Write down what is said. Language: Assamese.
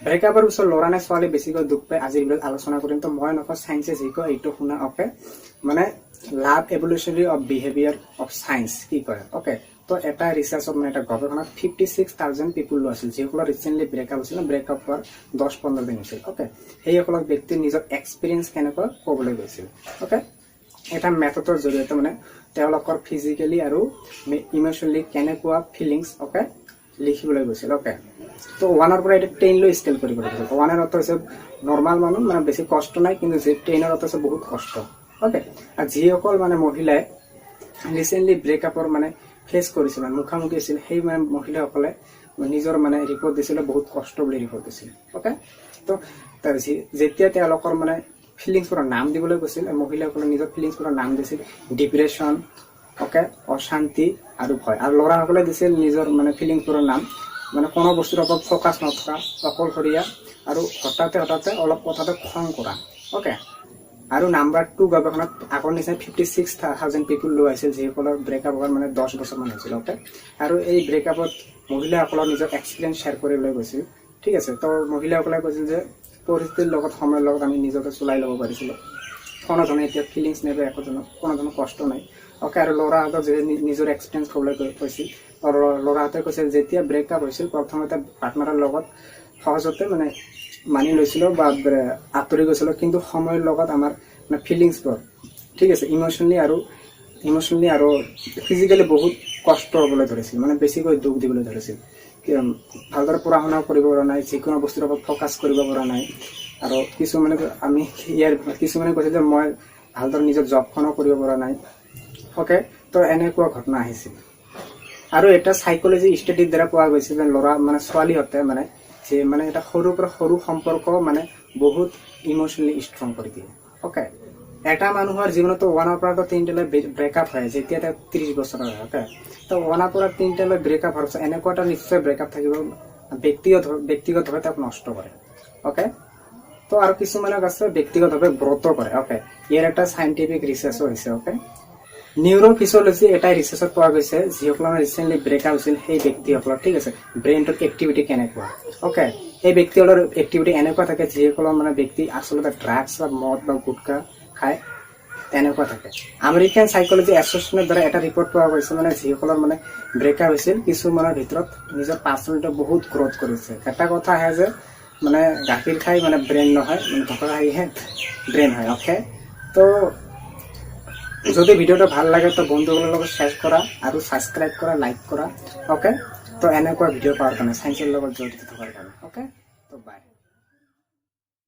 ব্ৰেকআপৰ পিছত ল'ৰা নে ছোৱালী বেছিকৈ দুখ পায় আজিৰ ভিডিঅ'ত আলোচনা কৰিম। তো মই নকওঁ সায়েন্সে যি কয় এইটো শুনা ওকে মানে লাভ এভলিউশনাৰী অফ বিহেভিয়াৰ অফ সায়েন্স কি কয় ওকে। তো এটা ৰিচাৰ্চত মানে এটা গৱেষণাত 56,000 পিপুল আছিল যিসকলৰ ৰিচেণ্টলি ব্ৰেকআপ হৈছিল ব্ৰেকআপ হোৱাৰ 10-15 দিন হৈছিল ওকে। সেইসকলক ব্যক্তিৰ নিজৰ এক্সপিৰিয়েঞ্চ কেনেকৈ ক'বলৈ গৈছিল ওকে। এটা মেথডৰ জৰিয়তে মানে তেওঁলোকৰ ফিজিকেলি আৰু ইমোশনেলি কেনেকুৱা ফিলিংছ ওকে লিখিবলৈ গৈছিল ওকে। তো 1 পৰা এটা 10 লৈ স্কেল কৰিব লাগিব। 1 অর্থ হৈছে নর্মাল মানুহ মানে বেছি কষ্ট নাই, কিন্তু 10 অর্থ হৈছে বহুত কষ্ট ওকে। আৰু যিসকল মানে মহিলাই ৰিচেণ্টলি ব্ৰেকআপৰ মানে ফেচ কৰিছিল মানে মুখামুখি আছিল সেই মানে মহিলাসকলে নিজৰ মানে ৰিপৰ্ট দিছিল বহুত কষ্ট বুলি ৰিপৰ্ট দিছিল ওকে। তো যেতিয়া তেওঁলোকৰ মানে ফিলিংছৰ নাম দিবলৈ গৈছিল মহিলাসকলে নিজৰ ফিলিংছৰ নাম দিছিল ডিপ্ৰেশ্যন ওকে, অশান্তি আৰু ভয়। আৰু ল'ৰাসকলে দিছিল নিজৰ মানে ফিলিংছৰ নাম মানে কোনো বস্তুৰ ওপৰত ফ'কাছ নথকা, অকলশৰীয়া আৰু হঠাতে অলপ কথাতে খং কৰা ওকে। আৰু নাম্বাৰ 2 গৱেষণাত আগৰ নিচিনা 56,000 পিপুল লৈ আহিছিল যিসকলৰ ব্ৰেকআপ হোৱাৰ মানে 10 বছৰমান হৈছিল ওকে। আৰু এই ব্ৰেকআপত মহিলাসকলৰ নিজৰ এক্সপিৰিয়েঞ্চ শ্বেয়াৰ কৰিবলৈ গৈছিল ঠিক আছে। তো মহিলাসকলে কৈছিল যে পৰিস্থিতিৰ লগত সময়ৰ লগত আমি নিজকে চলাই ল'ব পাৰিছিলোঁ, কোনো ধৰণৰ এতিয়া ফিলিংছ নাই বা কোনো ধৰণৰ কষ্ট নাই ওকে। আৰু ল'ৰাহঁতৰ যে নিজৰ এক্সপিৰিয়েঞ্চ ক'বলৈ কৈছিল ল'ৰাহঁতে কৈছিল যেতিয়া ব্ৰেকআপ হৈছিল প্ৰথমতে পাৰ্টনাৰৰ লগত সহজতে মানে মানি লৈছিলোঁ বা আঁতৰি গৈছিলোঁ, কিন্তু সময়ৰ লগত আমাৰ মানে ফিলিংছবোৰ ঠিক আছে ইমোশ্যনেলি আৰু ফিজিকেলি বহুত কষ্ট হ'বলৈ ধৰিছিল, মানে বেছিকৈ দুখ দিবলৈ ধৰিছিল। ভালদৰে পঢ়া শুনা কৰিব পৰা নাই, যিকোনো বস্তুৰ ওপৰত ফ'কাছ কৰিব পৰা নাই। আৰু কিছুমানে কৈছিল যে মই ভালদৰে নিজৰ জবখনো কৰিব পৰা নাই ওকে। তো এনেকুৱা ঘটনা আহিছিল। আৰু এটা সাইকোলজি ষ্টাডিৰ দ্বাৰা পোৱা গৈছে যে ল'ৰা মানে ছোৱালীহঁতে মানে যে মানে এটা সৰুৰ পৰা সৰু সম্পৰ্ক মানে বহুত ইমোশ্যনেলি ষ্ট্ৰং কৰি দিয়ে ওকে। এটা মানুহৰ জীৱনত 1 পৰা 3 ব্ৰেকআপ হয় যেতিয়া তেওঁ 30 বছৰ হয় ওকে। তো 1 পৰা 3 ব্ৰেকআপ হোৱাৰ পিছত এনেকুৱা এটা নিশ্চয় ব্ৰেকআপ থাকিব ব্যক্তিগতভাৱে তেওঁক নষ্ট কৰে ওকে। তো আৰু কিছুমানক আছে ব্যক্তিগতভাৱে ব্ৰত কৰে ওকে। ইয়াৰ এটা সাইণ্টিফিক ৰিচাৰ্চো হৈছে ওকে। নিউৰোফিজিঅলজি এটা ৰিচাৰ্চত পোৱা গৈছে যিসকলৰ ৰিচেণ্টলি ব্ৰেকআপ হৈছিল সেই ব্যক্তিসকলৰ ঠিক আছে ব্ৰেইনটোৰ এক্টিভিটি কেনেকুৱা ওকে। সেই ব্যক্তিসকলৰ এক্টিভিটি এনেকুৱা থাকে যিসকলৰ মানে ব্যক্তি আচলতে ড্ৰাগছ বা মদ বা গুটখা খায় এনেকুৱা থাকে। আমেৰিকান সাইকোলজি এছ'চিয়েশ্যনৰ দ্বাৰা এটা ৰিপৰ্ট পোৱা গৈছে মানে যিসকলৰ মানে ব্ৰেকআপ হৈছিল কিছুমানৰ ভিতৰত নিজৰ পাৰ্চনেলিটি বহুত গ্ৰ'থ কৰিছে। এটা কথা আহে যে মানে গাখীৰ খাই মানে ব্ৰেইন নহয়, মানে ধকা খাইহে ব্ৰেইন হয় ওকে। তো যদি ভিডিওটা ভাল লাগে তো বন্ধুসকলৰ লগত শ্বেয়াৰ কৰা আৰু সাবস্ক্ৰাইব কৰা, লাইক কৰা ওকে। তো এনেকুৱা ভিডিও পাওয়াৰ কাৰণে সায়েন্সৰ লগত জড়িত থকাৰ কাৰণে ওকে।